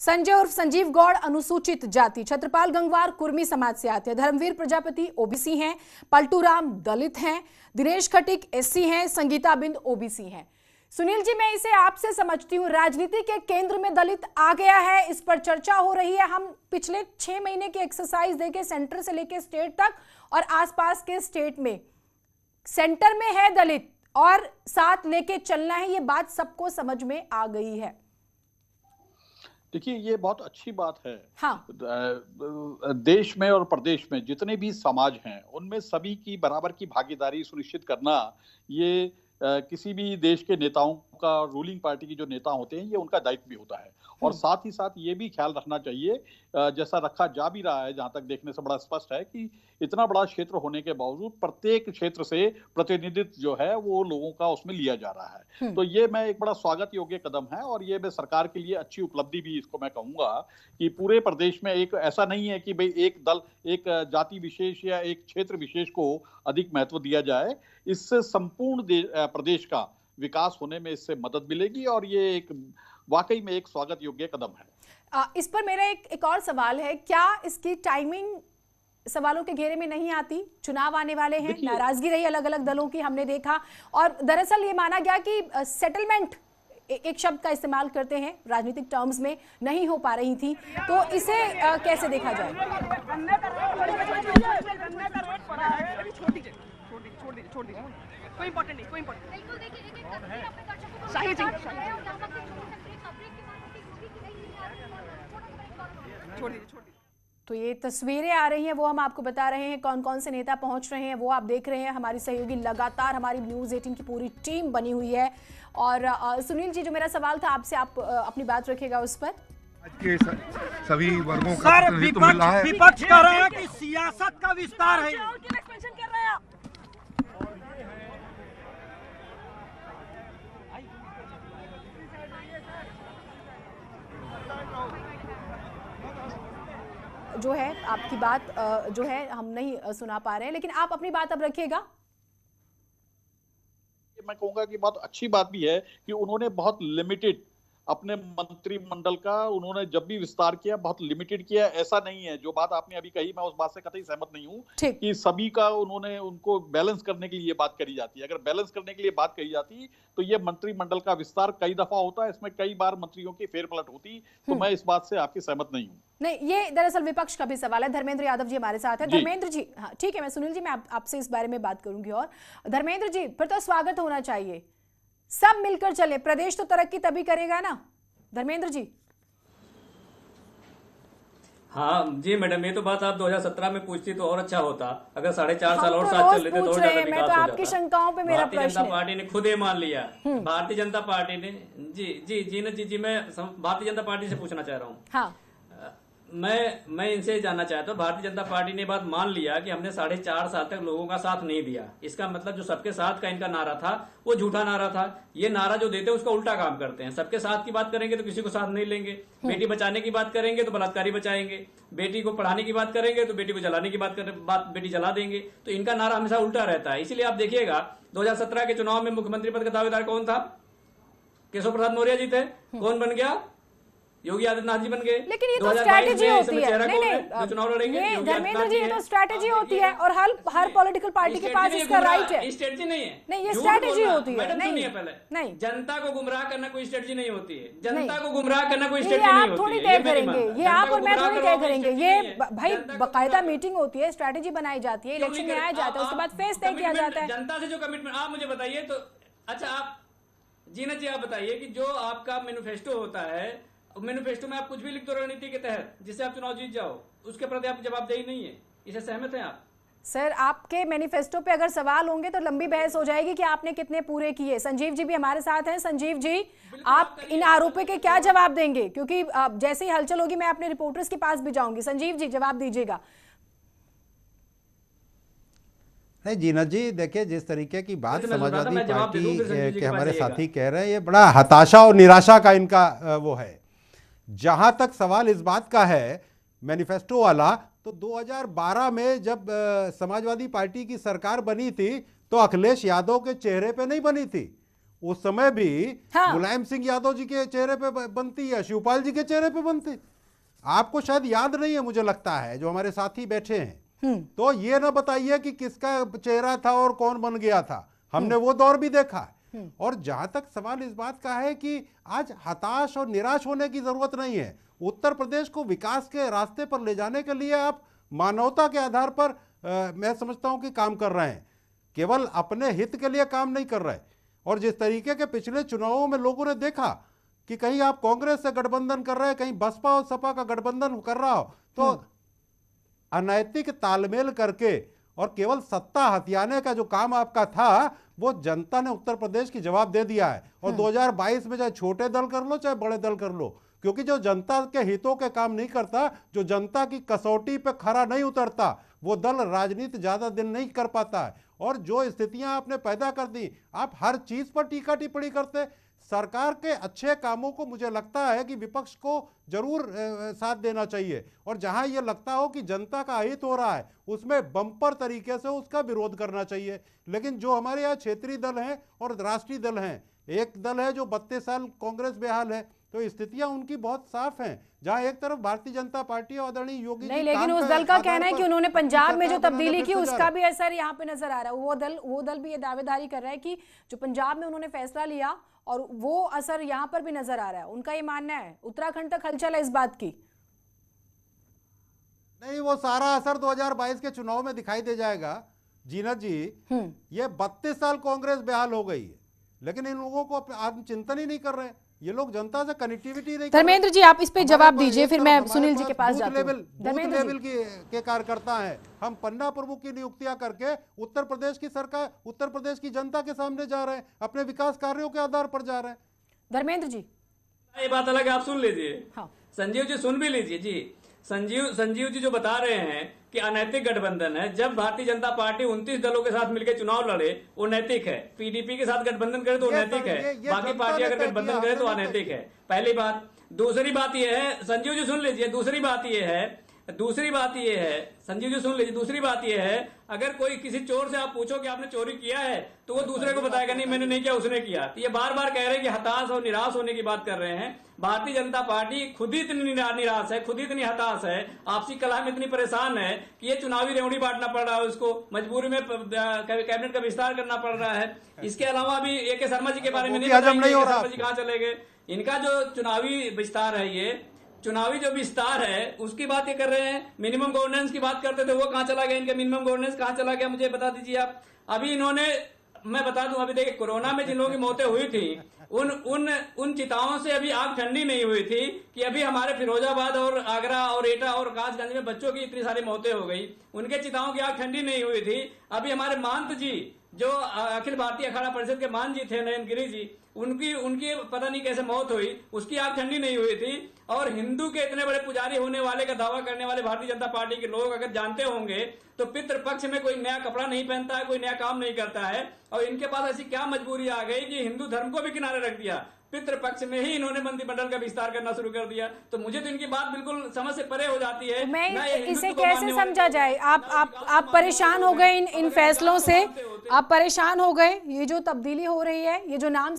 संजय उर्फ संजीव गौड़ अनुसूचित जाति, छत्रपाल गंगवार कुर्मी समाज से आते हैं, धर्मवीर प्रजापति ओबीसी हैं, पलटू राम दलित हैं, दिनेश खटीक एससी हैं, संगीता बिंद ओबीसी हैं। सुनील जी, मैं इसे आपसे समझती हूँ, राजनीति के केंद्र में दलित आ गया है, इस पर चर्चा हो रही है। हम पिछले 6 महीने की एक्सरसाइज देके सेंटर से लेके स्टेट तक और आसपास के स्टेट में सेंटर में है दलित और साथ लेके चलना है, ये बात सबको समझ में आ गई है। देखिए, ये बहुत अच्छी बात है। हाँ। देश में और प्रदेश में जितने भी समाज हैं उनमें सभी की बराबर की भागीदारी सुनिश्चित करना, ये किसी भी देश के नेताओं का, रूलिंग पार्टी के जो नेता होते हैं, ये उनका दायित्व भी होता है। और साथ ही साथ ये भी ख्याल रखना चाहिए, जैसा रखा जा भी रहा है, जहां तक देखने से बड़ा स्पष्ट है कि इतना बड़ा क्षेत्र होने के बावजूद प्रत्येक क्षेत्र से प्रतिनिधित्व जो है वो लोगों का उसमें लिया जा रहा है। तो ये मैं एक बड़ा स्वागत योग्य कदम है और ये मैं सरकार के लिए अच्छी उपलब्धि भी इसको मैं कहूंगा कि पूरे प्रदेश में एक ऐसा नहीं है कि भाई एक दल, एक जाति विशेष या एक क्षेत्र विशेष को अधिक महत्व दिया जाए। इससे संपूर्ण प्रदेश का विकास होने में इससे मदद मिलेगी और ये एक वाकई में एक स्वागत योग्य कदम है। इस पर मेरा एक और सवाल है, क्या इसकी टाइमिंग सवालों के घेरे में नहीं आती? चुनाव आने वाले हैं, नाराजगी रही अलग अलग दलों की, हमने देखा, और दरअसल ये माना गया कि सेटलमेंट, एक शब्द का इस्तेमाल करते हैं राजनीतिक टर्म्स में, नहीं हो पा रही थी, तो इसे कैसे देखा जाए? कोई इंपॉर्टेंट नहीं, कोई इंपॉर्टेंट नहीं। तो ये तस्वीरें आ रही हैं, वो हम आपको बता रहे हैं, कौन कौन से नेता पहुंच रहे हैं वो आप देख रहे हैं। हमारी सहयोगी लगातार, हमारी न्यूज़ 18 की पूरी टीम बनी हुई है। और सुनील जी, जो मेरा सवाल था आपसे, आप अपनी बात रखिएगा उस पर। आज के सभी वर्गों का प्रतिनिधित्व मिल रहा है। विपक्ष कह रहा है कि सियासत का विस्तार है। जो है आपकी बात जो है हम नहीं सुना पा रहे हैं, लेकिन आप अपनी बात अब रखिएगा। मैं कहूंगा कि बहुत अच्छी बात भी है कि उन्होंने बहुत लिमिटेड अपने मंत्रिमंडल का, उन्होंने जब भी विस्तार किया बहुत लिमिटेड किया। ऐसा नहीं है, जो बात आपने अभी कही, मैं उस बात से कतई सहमत नहीं हूं कि सभी का उन्होंने उनको बैलेंस करने के लिए बात करी जाती है। अगर बैलेंस करने के लिए बात कही जाती तो ये मंत्रिमंडल का विस्तार कई दफा होता है, इसमें कई बार मंत्रियों की फेरपलट होती, तो मैं इस बात से आपकी सहमत नहीं हूँ। नहीं, ये दरअसल विपक्ष का भी सवाल है। धर्मेंद्र यादव जी हमारे साथ है। धर्मेंद्र जी, हाँ ठीक है, मैं सुनील जी, मैं आपसे इस बारे में बात करूंगी। और धर्मेंद्र जी, फिर तो स्वागत होना चाहिए, सब मिलकर चले, प्रदेश तो तरक्की तभी करेगा ना। धर्मेंद्र जी। हाँ जी मैडम, ये तो बात आप 2017 में पूछती तो और अच्छा होता। अगर 4.5 साल और साथ चल लेते तो और ज्यादा विकास हो जाता। आपकी शंकाओं पे मेरा प्रश्न है। भारतीय जनता पार्टी ने खुद ही मान लिया। भारतीय जनता पार्टी ने जी मैं भारतीय जनता पार्टी से पूछना चाह रहा हूँ। हाँ। मैं इनसे जानना चाहता हूँ, भारतीय जनता पार्टी ने बात मान लिया कि हमने 4.5 साल तक लोगों का साथ नहीं दिया। इसका मतलब जो सबके साथ का इनका नारा था वो झूठा नारा था। ये नारा जो देते हैं उसका उल्टा काम करते हैं। सबके साथ की बात करेंगे तो किसी को साथ नहीं लेंगे, बेटी बचाने की बात करेंगे तो बलात्कारी बचाएंगे, बेटी को पढ़ाने की बात करेंगे तो बेटी को जलाने की बात बेटी जला देंगे। तो इनका नारा हमेशा उल्टा रहता है। इसीलिए आप देखिएगा 2017 के चुनाव में मुख्यमंत्री पद का दावेदार कौन था? केशव प्रसाद मौर्य जी थे। कौन बन गया? योगी आदित्यनाथ जी बन गए। लेकिन ये तो स्ट्रैटेजी होती है। नहीं, चुनाव लड़ेंगे। धर्मेंद्र जी, ये तो स्ट्रैटेजी होती है और हर पॉलिटिकल पार्टी के पास इसका राइट है। स्ट्रैटेजी नहीं है। नहीं, ये स्ट्रैटेजी होती है। नहीं, पहले नहीं, जनता को गुमराह करना कोई स्ट्रैटेजी नहीं होती है। जनता को गुमराह करना कोई स्ट्रैटेजी नहीं होती है। आप थोड़ी तय करेंगे, ये आप और मैं थोड़ी तय करेंगे। ये भाई बाकायदा मीटिंग होती है, स्ट्रैटेजी बनाई जाती है, इलेक्शन में आया जाता है, उसके बाद फेस तय किया जाता है। जनता से जो कमिटमेंट, आप मुझे बताइए तो, अच्छा आप जीनत जी आप बताइए कि जो आपका मैनिफेस्टो होता है, मैनिफेस्टो में आप कुछ भी लिख दो रणनीति के तहत जिससे आप चुनाव जीत जाओ, उसके प्रति आप जवाबदेही नहीं है। इसे सहमत हैं आप? सर, आपके मैनिफेस्टो पे अगर सवाल होंगे तो लंबी बहस हो जाएगी कि आपने कितने पूरे किए। संजीव जी भी हमारे साथ हैं। संजीव जी, आप इन आरोपों के क्या जवाब देंगे? क्योंकि जैसे ही हलचल होगी मैं अपने रिपोर्टर्स के पास भी जाऊंगी। संजीव जी, जवाब दीजिएगा। नहीं जीनत जी, देखिए जिस तरीके की बात समाजवादी पार्टी के हमारे साथी कह रहे हैं, ये बड़ा हताशा और निराशा का इनका वो है। जहां तक सवाल इस बात का है मैनिफेस्टो वाला, तो 2012 में जब समाजवादी पार्टी की सरकार बनी थी तो अखिलेश यादव के चेहरे पे नहीं बनी थी, उस समय भी हाँ। मुलायम सिंह यादव जी के चेहरे पे बनती है, शिवपाल जी के चेहरे पे बनती। आपको शायद याद नहीं है, मुझे लगता है, जो हमारे साथी बैठे हैं, तो ये ना बताइए कि किसका चेहरा था और कौन बन गया था। हमने वो दौर भी देखा है। और जहां तक सवाल इस बात का है कि आज हताश और निराश होने की जरूरत नहीं है। उत्तर प्रदेश को विकास के रास्ते पर ले जाने के लिए आप मानवता के आधार पर मैं समझता हूं कि काम कर रहे हैं, केवल अपने हित के लिए काम नहीं कर रहे। और जिस तरीके के पिछले चुनावों में लोगों ने देखा कि कहीं आप कांग्रेस से गठबंधन कर रहे हैं, कहीं बसपा और सपा का गठबंधन कर रहा हो, तो अनैतिक तालमेल करके और केवल सत्ता हथियाने का जो काम आपका था, वो जनता ने उत्तर प्रदेश की जवाब दे दिया है। और 2022 में चाहे छोटे दल कर लो चाहे बड़े दल कर लो, क्योंकि जो जनता के हितों के काम नहीं करता, जो जनता की कसौटी पे खरा नहीं उतरता, वो दल राजनीति ज्यादा दिन नहीं कर पाता है। और जो स्थितियां आपने पैदा कर दी, आप हर चीज पर टीका टिप्पणी करते। सरकार के अच्छे कामों को मुझे लगता है कि विपक्ष को जरूर साथ देना चाहिए, और जहां ये लगता हो कि जनता का अहित हो रहा है, उसमें बम्पर तरीके से उसका विरोध करना चाहिए। लेकिन जो हमारे यहाँ क्षेत्रीय दल हैं और राष्ट्रीय दल हैं, एक दल है जो 32 साल कांग्रेस बेहाल है, तो स्थितियां उनकी बहुत साफ हैं। जहां एक तरफ भारतीय जनता पार्टी और आदरणीय योगी नहीं, लेकिन उस दल का कहना है कि उन्होंने पंजाब में जो तब्दीली की उसका भी असर यहाँ पे नजर आ रहा है। वो दल भी ये दावेदारी कर रहा है कि जो पंजाब में उन्होंने फैसला लिया और वो असर यहाँ पर भी नजर आ रहा है। उनका ये मानना है। उत्तराखंड तक हलचल है इस बात की। नहीं, वो सारा असर 2022 के चुनाव में दिखाई दे जाएगा। जीनत जी, ये 32 साल कांग्रेस बेहाल हो गई है, लेकिन इन लोगों को आत्मचिंतन ही नहीं कर रहे। ये लोग जनता से कनेक्टिविटी नहीं। धर्मेंद्र जी, आप इस पे जवाब दीजिए, फिर मैं सुनील जी के पास जाती हूं। धर्मेंद्र लेवल के कार्यकर्ता हैं हम, पन्ना प्रमुख की नियुक्तियां करके उत्तर प्रदेश की सरकार, उत्तर प्रदेश की जनता के सामने जा रहे हैं, अपने विकास कार्यों के आधार पर जा रहे हैं। धर्मेंद्र जी, ये बात अलग है, आप सुन लीजिए। हाँ। संजीव जी सुन भी लीजिए जी। संजीव जी जो बता रहे हैं कि अनैतिक गठबंधन है, जब भारतीय जनता पार्टी 29 दलों के साथ मिलकर चुनाव लड़े वो नैतिक है, पीडीपी के साथ गठबंधन करे तो नैतिक है, बाकी पार्टी अगर गठबंधन करे तो अनैतिक है। पहली बात। दूसरी बात यह है, संजीव जी सुन लीजिए, दूसरी बात यह है संजीव जी सुन लीजिए, दूसरी बात यह है, अगर कोई किसी चोर से आप पूछो कि आपने चोरी किया है, तो वो दूसरे को बताएगा नहीं मैंने नहीं किया, उसने किया। तो ये बार बार कह रहे हैं कि हताश और निराश होने की बात कर रहे हैं। भारतीय जनता पार्टी खुद ही इतनी निराश है, खुद ही इतनी हताश है, आपसी कलह में इतनी परेशान है कि ये चुनावी रेवड़ी बांटना पड़ रहा है उसको, मजबूरी में कैबिनेट का विस्तार करना पड़ रहा है। इसके अलावा भी ए.के. शर्मा जी के बारे में नहीं बताएंगे, शर्मा जी कहाँ चले गए। इनका जो चुनावी विस्तार है, ये चुनावी जो विस्तार है उसकी बात ये कर रहे हैं। मिनिमम गवर्नेंस की बात करते थे, वो कहाँ चला गया, इनका मिनिमम गवर्नेंस कहाँ चला गया, मुझे बता दीजिए आप। अभी इन्होंने, मैं बता दूं, अभी देखिए कोरोना में जिन लोगों की मौतें हुई थी, उन चिताओं से अभी आग ठंडी नहीं हुई थी कि अभी हमारे फिरोजाबाद और आगरा और एटा और कासगंज में बच्चों की इतनी सारी मौतें हो गई, उनके चिताओं की आग ठंडी नहीं हुई थी। अभी हमारे महंत जी, जो अखिल भारतीय अखाड़ा परिषद के मान जी थे, नयन गिरी जी, उनकी पता नहीं कैसे मौत हुई, उसकी आग ठंडी नहीं हुई थी। और हिंदू के इतने बड़े पुजारी होने वाले का दावा करने वाले भारतीय जनता पार्टी के लोग अगर जानते होंगे तो पितृपक्ष में कोई नया कपड़ा नहीं पहनता है, कोई नया काम नहीं करता है। और इनके पास ऐसी क्या मजबूरी आ गई कि हिंदू धर्म को भी किनारे रख दिया, पितृपक्ष में ही इन्होंने मंत्रिमंडल का विस्तार करना शुरू कर दिया। तो मुझे तो इनकी बात बिल्कुल समझ से परे हो जाती है। मैं इसे कैसे समझा जाए? आप परेशान हो गए इन फैसलों से, आप परेशान हो गए। ये जो तब्दीली हो रही है, ये जो नाम